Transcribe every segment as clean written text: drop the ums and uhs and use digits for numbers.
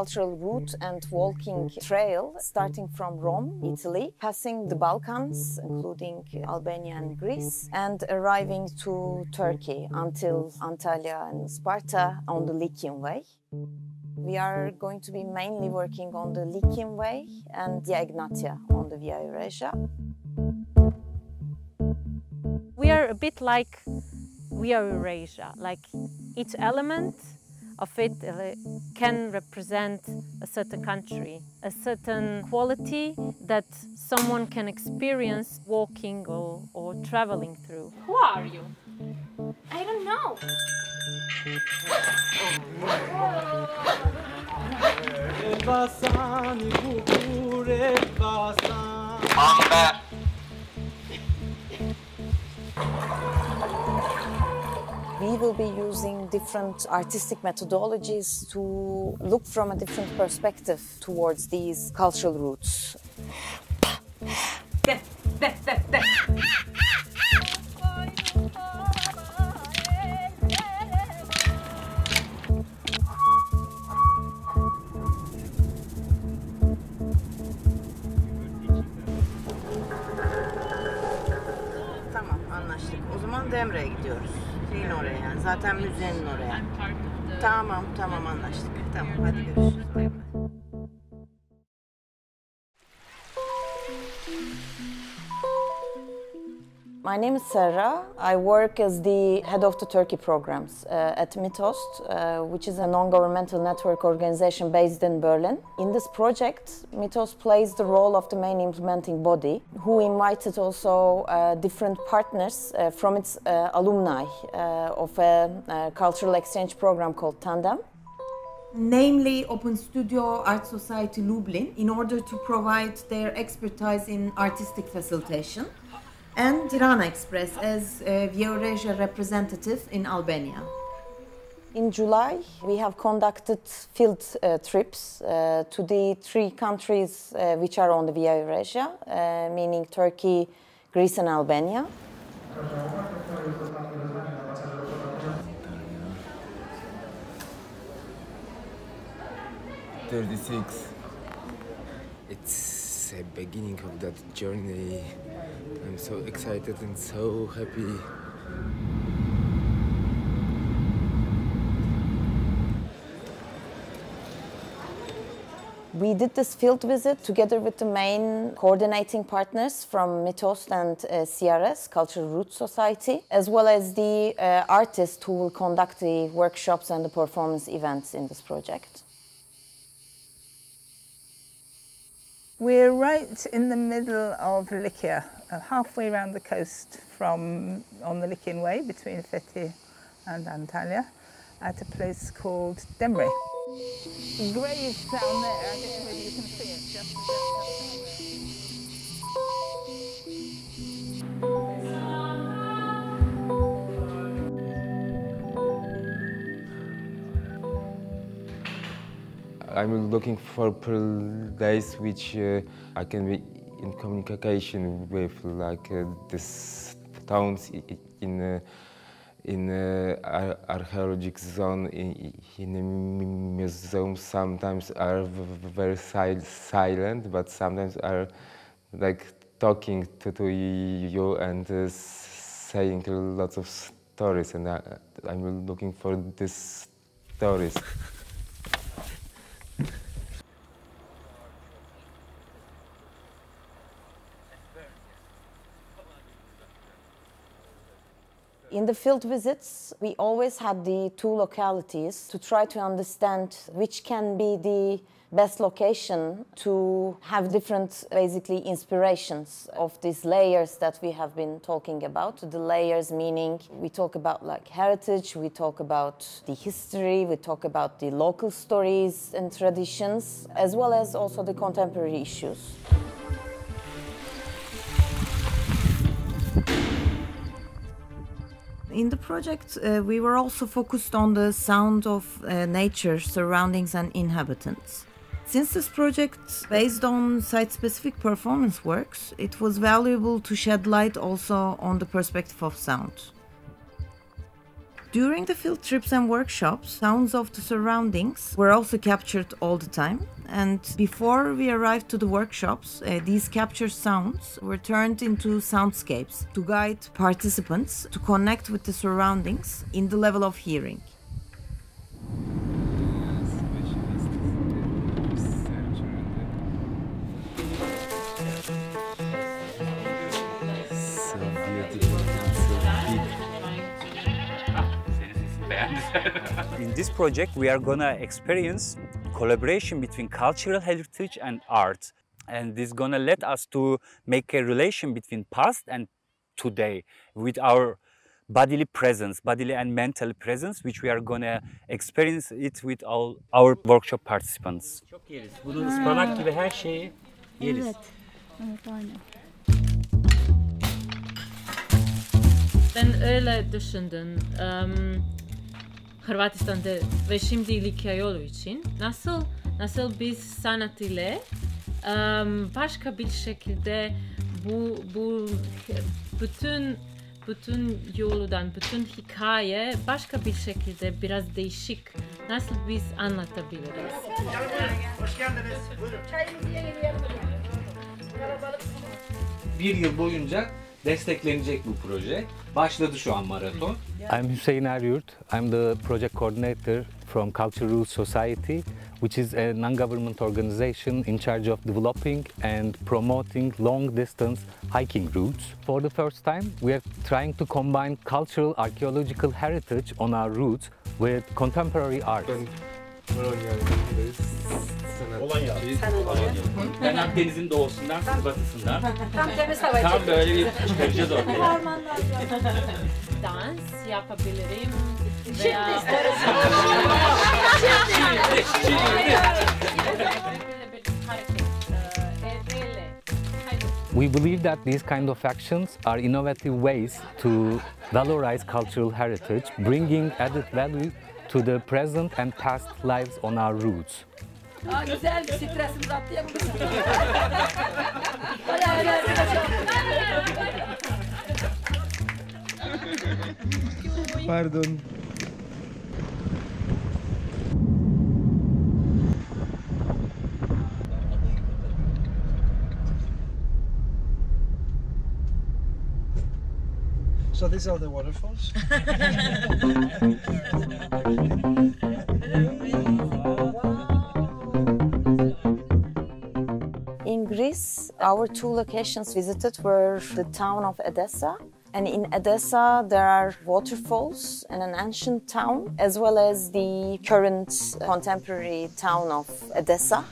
cultural route and walking trail starting from Rome, Italy, passing the Balkans, including Albania and Greece, and arriving to Turkey until Antalya and Sparta on the Lycian Way. We are going to be mainly working on the Lycian Way and the Egnatia on the Via Eurasia. We are a bit like Via Eurasia, like each element of it can represent a certain country, a certain quality that someone can experience walking or traveling through. Who are you? I don't know. We will be using different artistic methodologies to look from a different perspective towards these cultural roots. Tamam, anlaştık. O zaman Demre'ye gidiyoruz. Şeyin oraya yani, zaten müzenin oraya. Tamam, tamam anlaştık. Tamam, hadi görüşürüz. Bay bay. My name is Sarah. I work as the head of the Turkey programs at Mitost, which is a non-governmental network organization based in Berlin. In this project, Mitost plays the role of the main implementing body, who invited also different partners from its alumni of a cultural exchange program called Tandem. Namely Open Studio Art Society Lublin, in order to provide their expertise in artistic facilitation, and Tirana Express as Via Eurasia representative in Albania. In July, we have conducted field trips to the 3 countries which are on the Via Eurasia, meaning Turkey, Greece and Albania. It's the beginning of that journey. I'm so excited and so happy. We did this field visit together with the main coordinating partners from Mitost and CRS, Cultural Roots Society, as well as the artists who will conduct the workshops and the performance events in this project. We're right in the middle of Lycia, halfway around the coast from on the Lycian Way between Fethi and Antalya, at a place called Demre. Graves down there, I don't know whether you can see it, just I'm looking for a place which I can be in communication with, like these towns in archeologic zone in a museum. Sometimes are very silent, but sometimes are like talking to you and saying lots of stories, and I'm looking for these stories. In the field visits, we always had the 2 localities to try to understand which can be the best location to have different, basically, inspirations of these layers that we have been talking about. The layers meaning we talk about like heritage, we talk about the history, we talk about the local stories and traditions, as well as also the contemporary issues. In the project, we were also focused on the sound of nature, surroundings and inhabitants. Since this project is based on site-specific performance works, it was valuable to shed light also on the perspective of sound. During the field trips and workshops, sounds of the surroundings were also captured all the time. And before we arrived to the workshops, these captured sounds were turned into soundscapes to guide participants to connect with the surroundings in the level of hearing. In this project, we are gonna experience collaboration between cultural heritage and art. And this is gonna let us to make a relation between past and today with our bodily presence, bodily and mental presence, which we are gonna experience it with all our workshop participants. Çok yeriz. Bunu ıspanak gibi her şeyi yeriz. Evet. Evet, aynen. Ben öyle düşündüm. Hırvatistan'da ve şimdi Likya yolu için nasıl biz sanat ile başka bir şekilde bu bütün yoldan, bütün hikaye başka bir şekilde biraz değişik nasıl biz anlatabiliriz? Hoş geldiniz. Buyurun. Çayımızı yiyelim. Bir yıl boyunca desteklenecek bu proje. Başladı şu an maraton. I'm Hüseyin Eryurt. I'm the project coordinator from Cultural Society, which is a non-government organization in charge of developing and promoting long-distance hiking routes. For the first time, we are trying to combine cultural archaeological heritage on our routes with contemporary art. Ben Akdeniz'in doğusundan, siz batısından. Tam temiz hava. Tam böyle bir çıkaracağız ortaya. Dans yapabilirim. Şimdi We believe that these kind of actions are innovative ways to valorize cultural heritage, bringing added value to the present and past lives on our routes. Güzel bir stresimizi atlayabiliriz. Pardon. So these are the waterfalls. In Greece, our two locations visited were the town of Edessa. And in Edessa, there are waterfalls and an ancient town, as well as the current contemporary town of Edessa.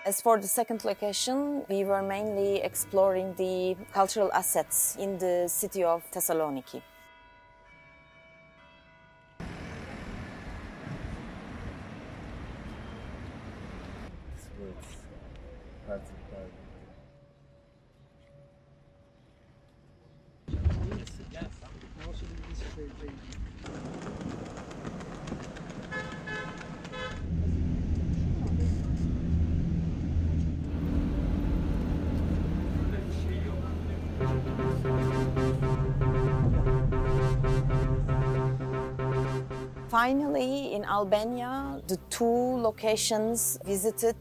As for the second location, we were mainly exploring the cultural assets in the city of Thessaloniki. Finally, in Albania, the two locations visited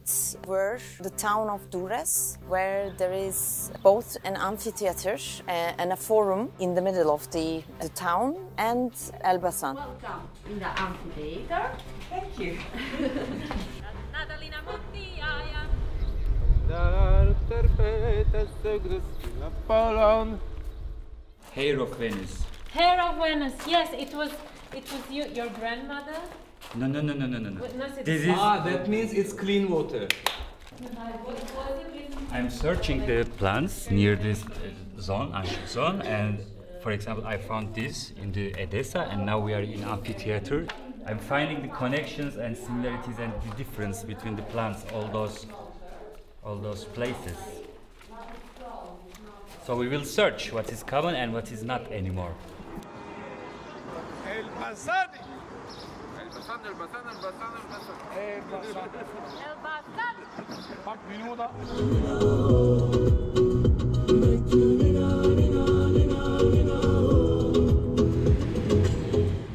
were the town of Durrës, where there is both an amphitheater and a forum in the middle of the town, and Elbasan. Welcome in the amphitheater. Thank you. Hair of Venice. Hair of Venice. Yes, it was you, your grandmother. No. This is. That means it's clean water. I'm searching the plants near this zone, ancient zone, and for example, I found this in the Edessa, and now we are in amphitheater. I'm finding the connections and similarities and the difference between the plants, all those places. So we will search what is common and what is not anymore.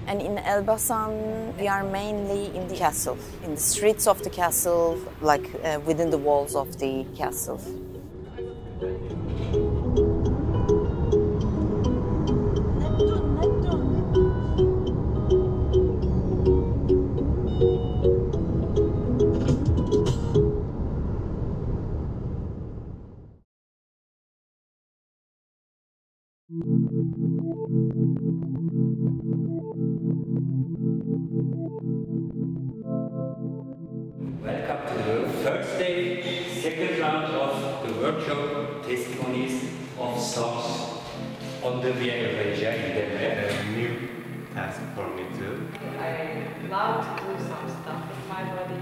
And in Elbasan, we are mainly in the castle, in the streets of the castle, like within the walls of the castle. Welcome to the first day, second round of the workshop testimonies of songs on the Avrasya in Demre. A new task for me too. I love to do some stuff with my body.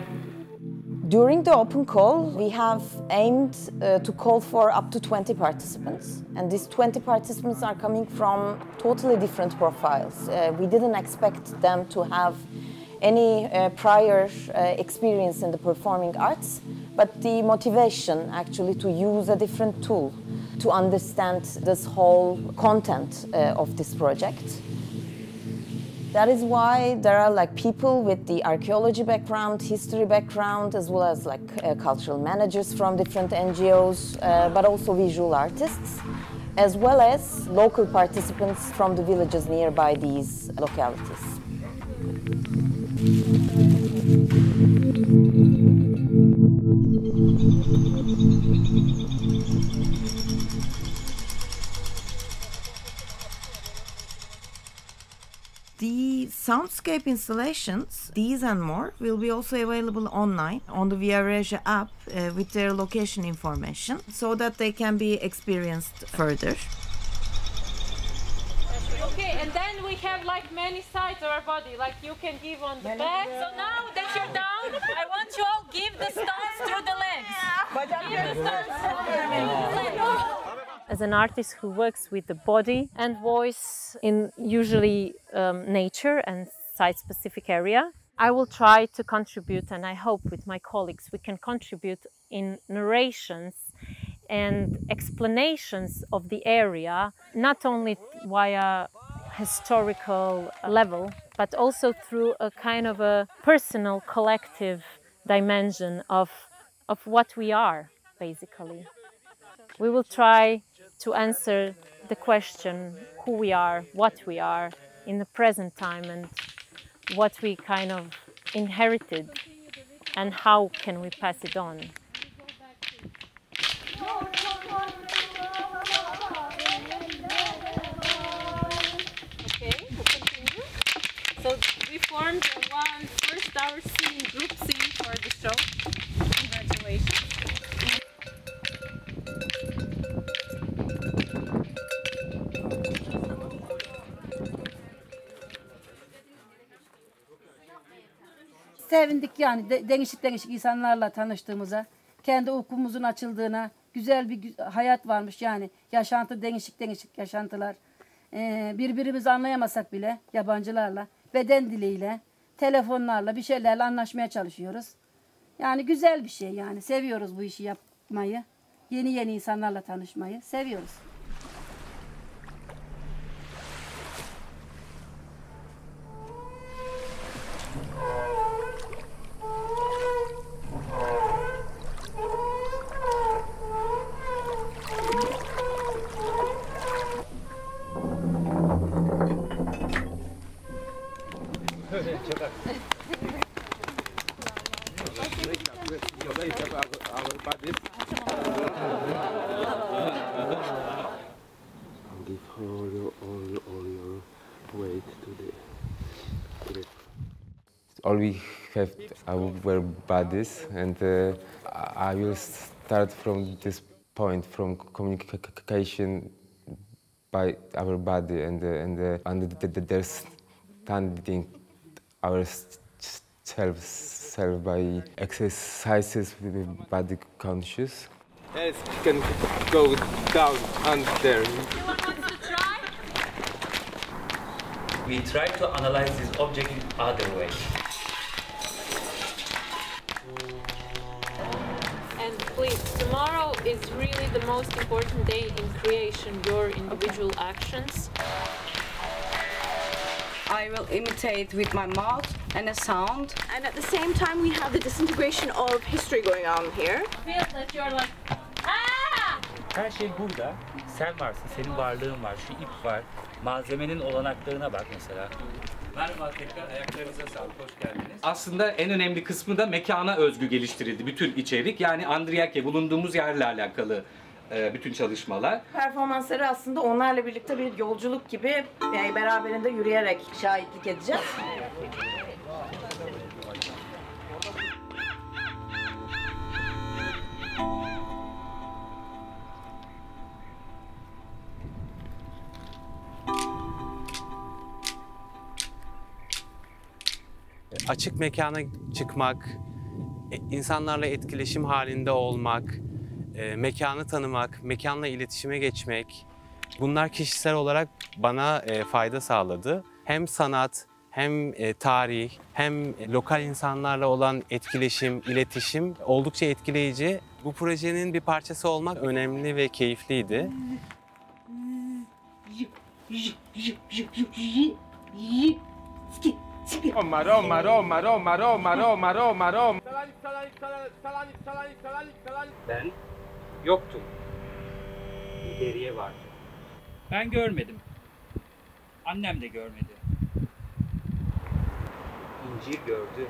During the open call, we have aimed to call for up to 20 participants. And these 20 participants are coming from totally different profiles. We didn't expect them to have any prior experience in the performing arts, but the motivation actually to use a different tool to understand this whole content of this project. That is why there are like people with the archaeology background, history background, as well as like cultural managers from different NGOs, but also visual artists, as well as local participants from the villages nearby these localities. The soundscape installations, these and more, will be also available online on the Avrasya app with their location information so that they can be experienced further. Okay, and then we have like many sides of our body, like you can give on the back. So now that you're down, I want you all give the stance through the legs. Give the stance through the legs. As an artist who works with the body and voice in usually nature and site-specific area, I will try to contribute, and I hope with my colleagues we can contribute in narrations and explanations of the area, not only via historical level, but also through a kind of a personal, collective dimension of what we are, basically. We will try to answer the question who we are, what we are in the present time, and what we kind of inherited and how can we pass it on. Okay, we'll continue. So we formed one first hour singing, group singing for the show. Congratulations. Sevindik yani değişik insanlarla tanıştığımıza, kendi ufkumuzun açıldığına, güzel bir hayat varmış yani yaşantı değişik yaşantılar. Birbirimizi anlayamasak bile yabancılarla, beden diliyle, telefonlarla bir şeylerle anlaşmaya çalışıyoruz. Yani güzel bir şey yani seviyoruz bu işi yapmayı, yeni insanlarla tanışmayı seviyoruz. All we have our bodies, and I will start from this point, from communication by our body and understanding ourselves by exercises with body conscious. Yes, you can go down and there. We try to analyze this object in other way. And please, tomorrow is really the most important day in creation, your individual actions. I will imitate with my mouth and a sound. And at the same time we have the disintegration of history going on here. Feel that you're like, ah! Her şey burada. Sen varsın, senin varlığın var, şu ip var. Malzemenin olanaklarına bak mesela. Merhaba tekrar, ayaklarınıza sağlık, hoş geldiniz. Aslında en önemli kısmı da mekana özgü geliştirildi bütün içerik. Yani Andriyake, bulunduğumuz yerle alakalı bütün çalışmalar. Performansları aslında onlarla birlikte bir yolculuk gibi beraberinde yürüyerek şahitlik edeceğiz. Açık mekana çıkmak, insanlarla etkileşim halinde olmak, mekanı tanımak, mekanla iletişime geçmek, bunlar kişisel olarak bana fayda sağladı. Hem sanat, hem tarih, hem lokal insanlarla olan etkileşim, iletişim oldukça etkileyici. Bu projenin bir parçası olmak önemli ve keyifliydi. Roma, Roma, Roma, Roma, Roma, Roma, Roma, Roma. Ben yoktum. İleriye vardı. Ben görmedim. Annem de görmedi. İncir gördü.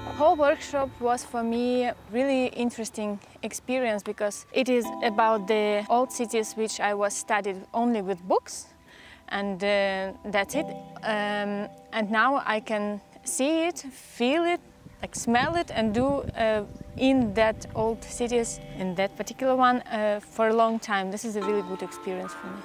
The whole workshop was for me a really interesting experience because it is about the old cities which I was studied only with books, and that's it. And now I can see it, feel it, like smell it, and do in that old cities, in that particular one, for a long time. This is a really good experience for me.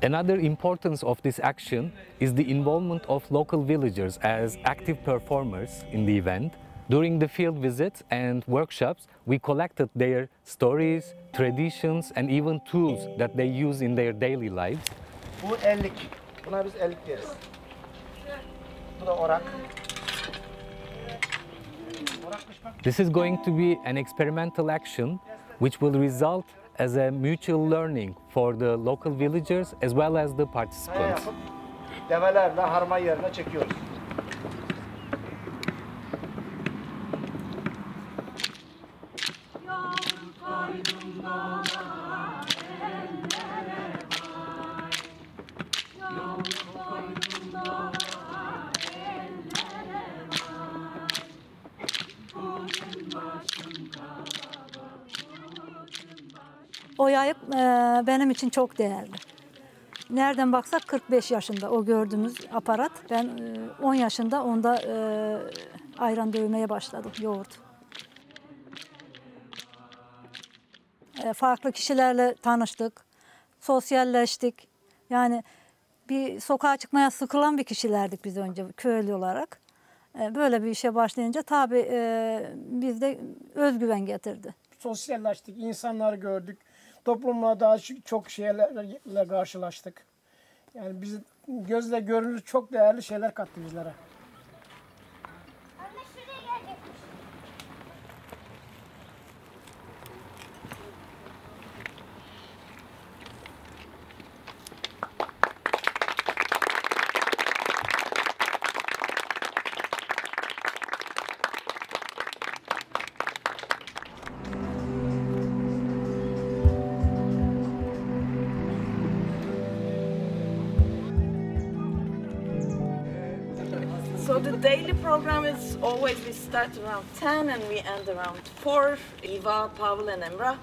Another importance of this action is the involvement of local villagers as active performers in the event. During the field visits and workshops, we collected their stories, traditions, and even tools that they use in their daily lives. Bu ellik. Buna biz ellik deriz. Bu da orak. This is going to be an experimental action which will result as a mutual learning for the local villagers as well as the participants. Develerle harman yerine çekiyoruz. O yayık benim için çok değerli. Nereden baksak 45 yaşında o gördüğümüz aparat. Ben 10 yaşında onda ayran dövmeye başladım, yoğurt. Farklı kişilerle tanıştık, sosyalleştik. Yani bir sokağa çıkmaya sıkılan bir kişilerdik biz önce köylü olarak. Böyle bir işe başlayınca tabii bizde özgüven getirdi. Sosyalleştik, insanları gördük. Toplumla daha çok şeylerle karşılaştık. Yani bizi gözle görünür çok değerli şeyler kattı bizlere. So the daily program is always we start around 10 and we end around 4. Eva, Pavel and Emrah,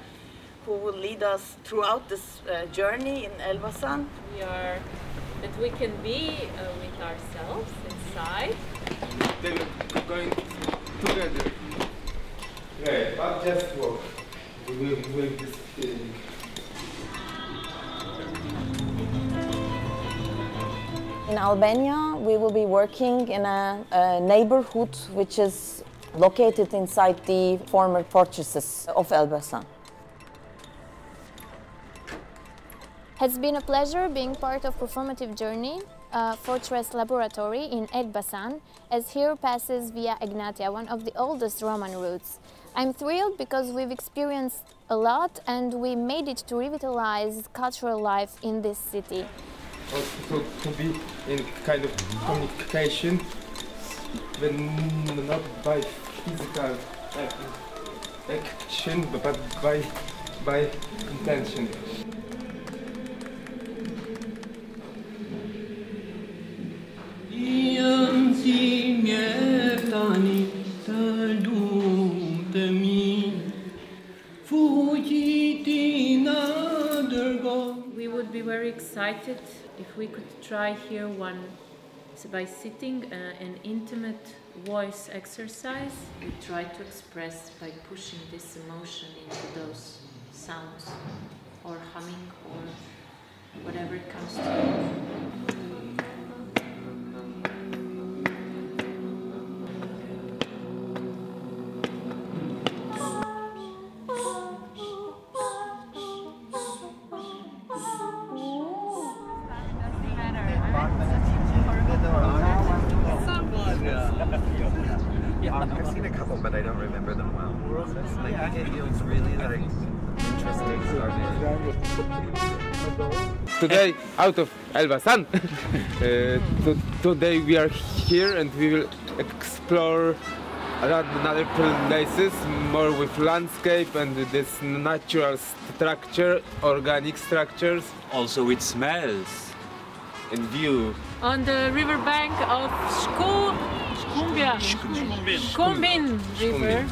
who will lead us throughout this journey in Elbasan. That we can be with ourselves inside. They will going together. Yeah, but just walk. We will make this feeling. In Albania, we will be working in a neighborhood which is located inside the former fortresses of Elbasan. It's been a pleasure being part of Performative Journey, Fortress Laboratory in Elbasan, as here passes Via Egnatia, one of the oldest Roman routes. I'm thrilled because we've experienced a lot and we made it to revitalize cultural life in this city. Also to be in kind of communication, when not by physical action, but by intention. We would be very excited if we could try here one by sitting an intimate voice exercise. We try to express by pushing this emotion into those sounds or humming or whatever it comes to. I've seen a couple, but I don't remember them well. It feels really interesting. Today, out of Elbasan, today we are here and we will explore other places, more with landscape and this natural structure, organic structures. Also with smells and view. On the riverbank of Shkumbin River.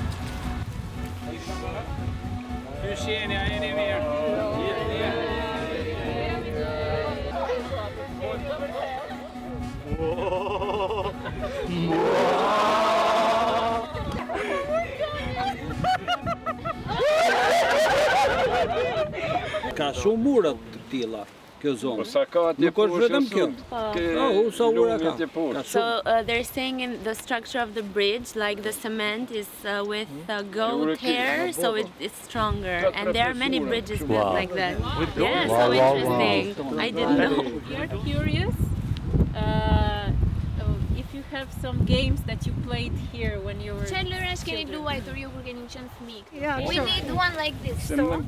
Ka shumë murat të tilla kjo zonë. Nuk është vetëm kjo. Sa ura ka. So they're saying in the structure of the bridge, like the cement is with goat hair, so it's stronger. And there are many bridges built like that. Yeah, so interesting. I didn't know. We are curious if you have some games that you played here when you were children. We need one like this. Small.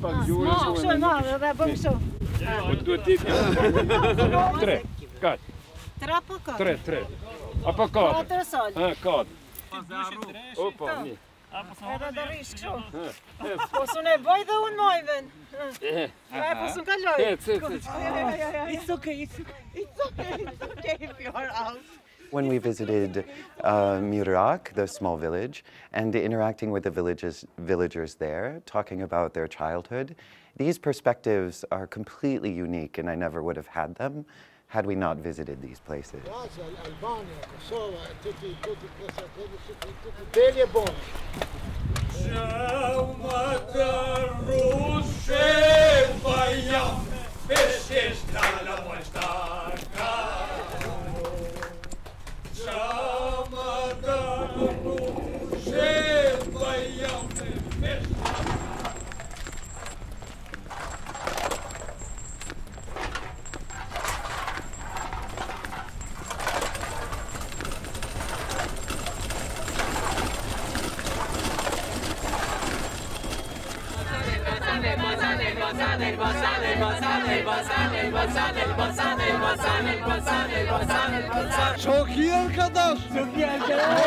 Tre, kaç? Tre. Apo katër? Katër. Opa, mi. Edhe do rish kështu. Po s'unë e bëj dhe unë mojven. Po s'unë kaloj. It's okay if you're out. When we visited Mirak, the small village, and interacting with the villagers there, talking about their childhood, these perspectives are completely unique, and I never would have had them had we not visited these places. Çok iyi arkadaş. Çok iyi arkadaş.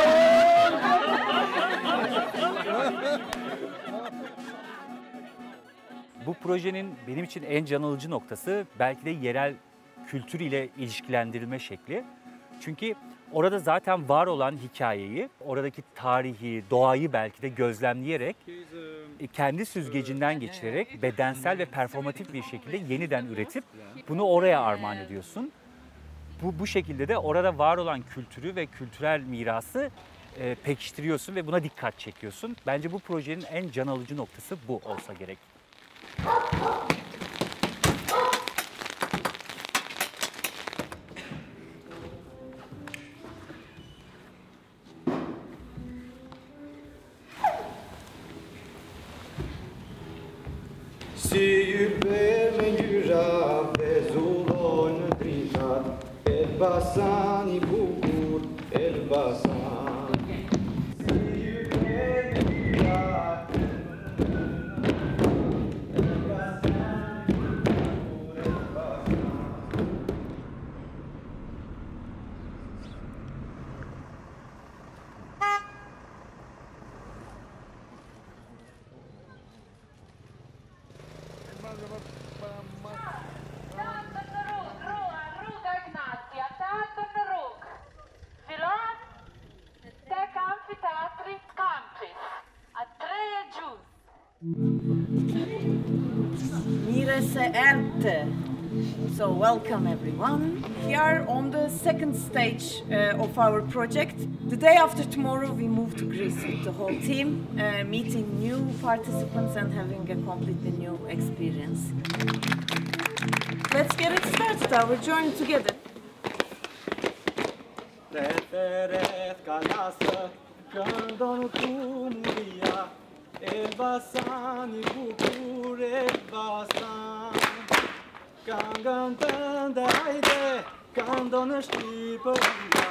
Bu projenin benim için en can alıcı noktası belki de yerel kültür ile ilişkilendirilme şekli. Çünkü orada zaten var olan hikayeyi, oradaki tarihi, doğayı belki de gözlemleyerek kendi süzgecinden geçirerek bedensel ve performatif bir şekilde yeniden üretip bunu oraya armağan ediyorsun. Bu şekilde de orada var olan kültürü ve kültürel mirası pekiştiriyorsun ve buna dikkat çekiyorsun. Bence bu projenin en can alıcı noktası bu olsa gerek. Elbasan ibukur, elbasan. So welcome everyone. We are on the second stage of our project. The day after tomorrow we move to Greece with the whole team, meeting new participants and having a completely new experience. Let's get it started, our journey together. Elbasan ibukur, elbasan. Kangandan da hayde, kandanış tipanda.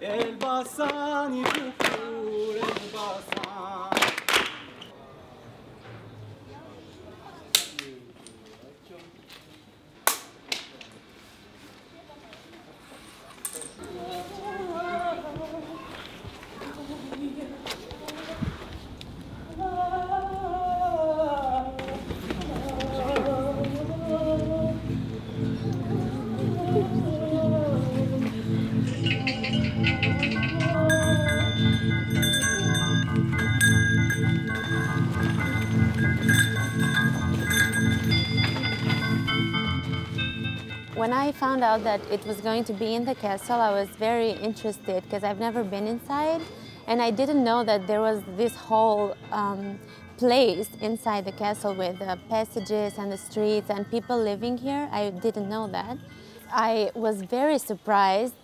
Elbasan ibukur, elbasan. When I found out that it was going to be in the castle, I was very interested because I've never been inside, and I didn't know that there was this whole place inside the castle with the passages and the streets and people living here. I didn't know that. I was very surprised.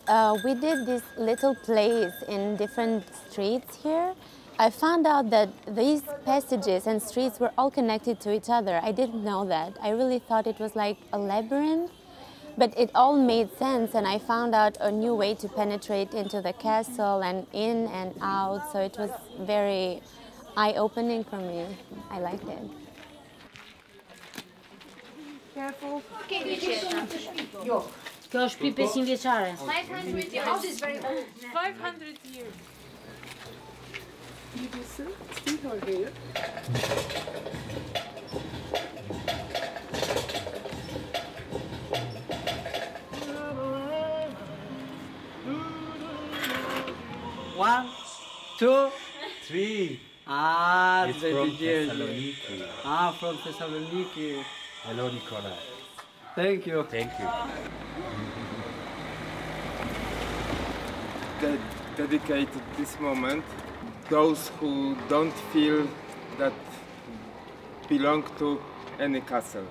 We did this little plays in different streets here. I found out that these passages and streets were all connected to each other. I didn't know that. I really thought it was like a labyrinth. But it all made sense, and I found out a new way to penetrate into the castle and in and out, so it was very eye-opening for me. I liked it. Careful. Yok. Köşk pipesini geçer. 500 the house is very old. 500 years. You can see her here. One, two, three. Ah, It's from Thessaloniki. Ah, from Thessaloniki. Hello, Nicola. Thank you. Thank you. Dedicate this moment those who don't feel that belong to any castle.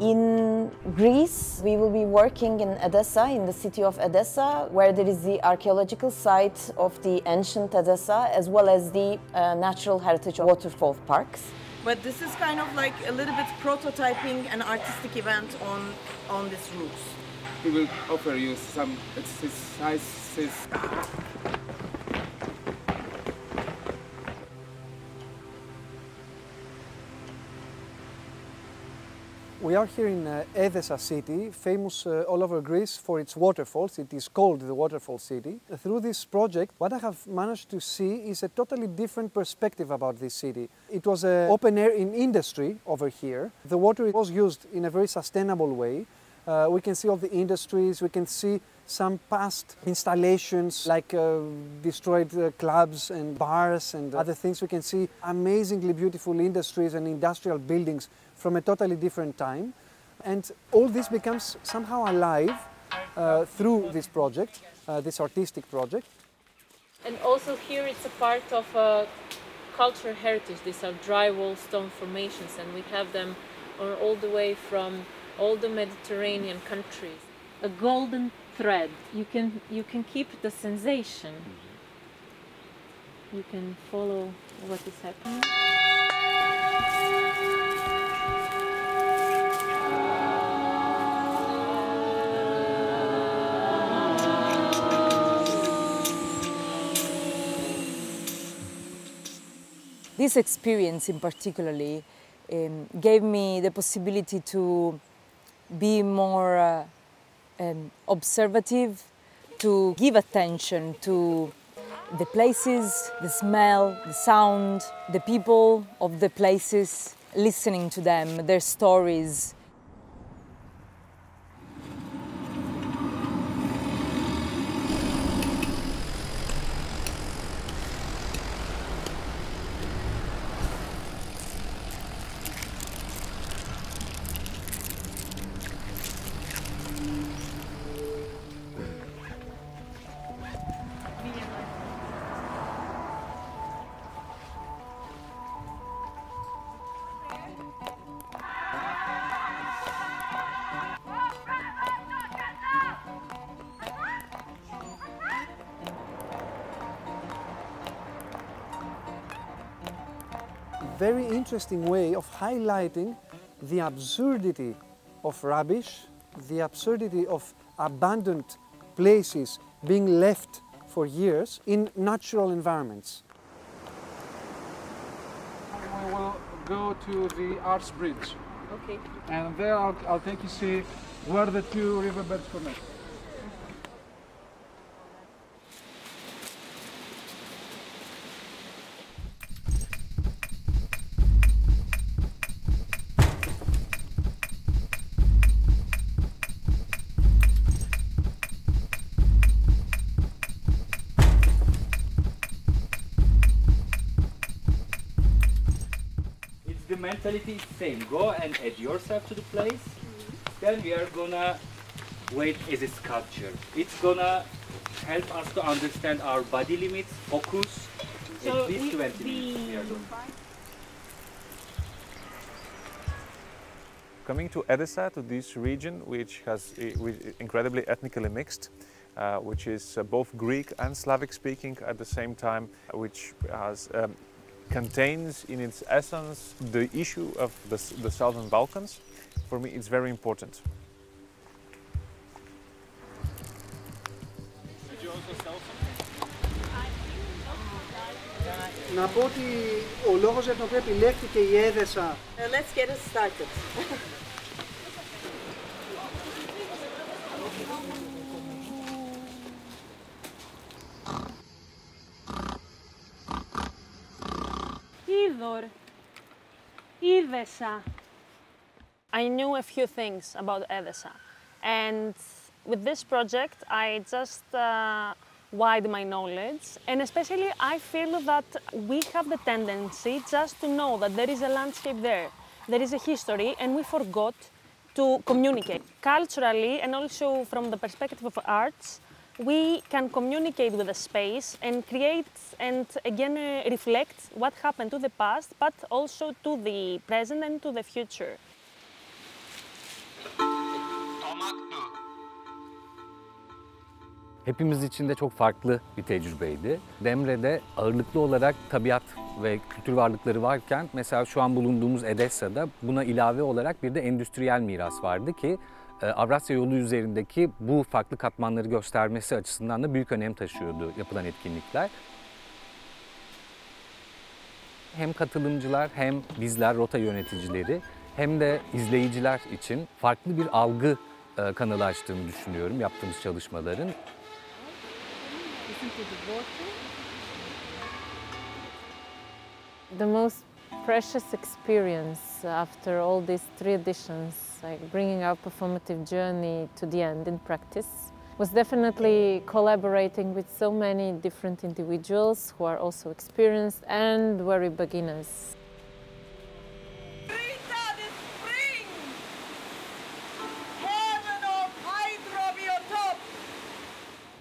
In Greece, we will be working in Edessa, in the city of Edessa, where there is the archaeological site of the ancient Edessa, as well as the natural heritage waterfall parks. But this is kind of like a little bit prototyping an artistic event on this route. We will offer you some exercises. We are here in Edessa city, famous all over Greece for its waterfalls. It is called the Waterfall City. Through this project, what I have managed to see is a totally different perspective about this city. It was an open air in industry over here. The water was used in a very sustainable way. We can see all the industries, we can see some past installations like destroyed clubs and bars and other things. We can see amazingly beautiful industries and industrial buildings from a totally different time. And all this becomes somehow alive through this project, this artistic project. And also here it's a part of cultural heritage. These are drywall stone formations, and we have them all the way from all the Mediterranean countries. A golden thread. You can keep the sensation. You can follow what is happening. This experience in particularly gave me the possibility to be more observative, to give attention to the places, the smell, the sound, the people of the places, listening to them, their stories. Very interesting way of highlighting the absurdity of rubbish, the absurdity of abandoned places being left for years in natural environments. We will go to the Arch Bridge. Okay. And there I'll take you to see where the two riverbeds connect. The mentality is same. Go and add yourself to the place. Then we are gonna wait as a sculpture. It's gonna help us to understand our body limits, focus. So at least 20 minutes. We are doing. Coming to Edessa, to this region, which has incredibly ethnically mixed, which is both Greek and Slavic speaking at the same time, which has contains in its essence the issue of the Southern Balkans. For me, it's very important. Να πω ότι ο λόγος για τον οποίο επιλέχθηκε η Έδεσα. Let's get it started. I knew a few things about Edessa, and with this project I just widen my knowledge, and especially I feel that we have the tendency just to know that there is a landscape there is a history, and we forgot to communicate. Culturally and also from the perspective of arts, we can communicate with the space and create and again reflect what happened to the past, but also to the present and to the future. hepimiz için de çok farklı bir tecrübeydi. Demre'de ağırlıklı olarak tabiat ve kültür varlıkları varken mesela şu an bulunduğumuz Edessa'da buna ilave olarak bir de endüstriyel miras vardı ki Avrasya yolu üzerindeki bu farklı katmanları göstermesi açısından da büyük önem taşıyordu yapılan etkinlikler. Hem katılımcılar hem bizler rota yöneticileri hem de izleyiciler için farklı bir algı kanalı açtığını düşünüyorum yaptığımız çalışmaların. The most precious experience after all these 3 editions, like bringing our performative journey to the end in practice, was definitely collaborating with so many different individuals who are also experienced and very beginners.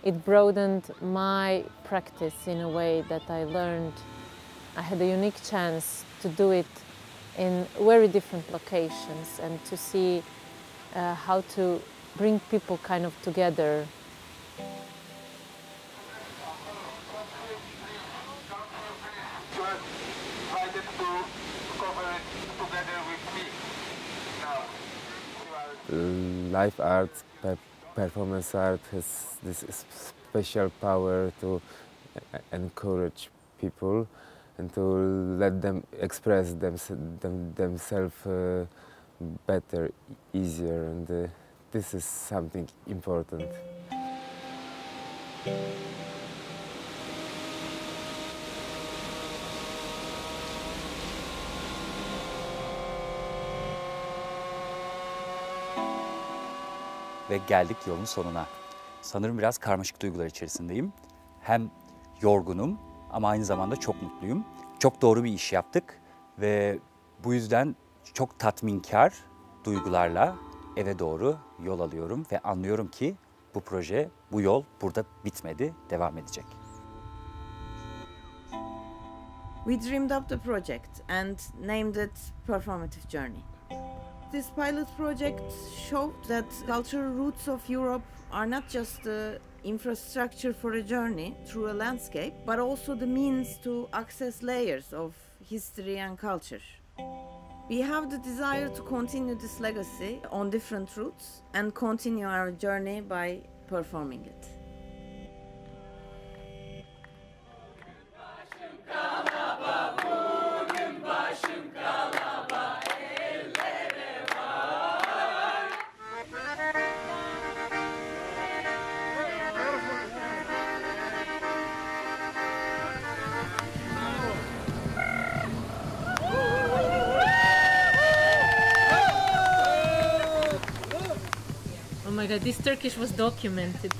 It broadened my practice in a way that I learned. I had a unique chance to do it in very different locations and to see how to bring people kind of together. Live art, performance art has this special power to encourage people and to let them express themselves better, easier, and this is something important. Ve geldik yolun sonuna. Sanırım biraz karmaşık duygular içerisindeyim. Hem yorgunum ama aynı zamanda çok mutluyum. Çok doğru bir iş yaptık ve bu yüzden çok tatminkar duygularla eve doğru yol alıyorum ve anlıyorum ki bu proje, bu yol burada bitmedi, devam edecek. We dreamed up the project and named it Performative Journey. This pilot project showed that cultural roots of Europe are not just the infrastructure for a journey through a landscape, but also the means to access layers of history and culture. We have the desire to continue this legacy on different routes and continue our journey by performing it. Oh my God, this Turkish was documented.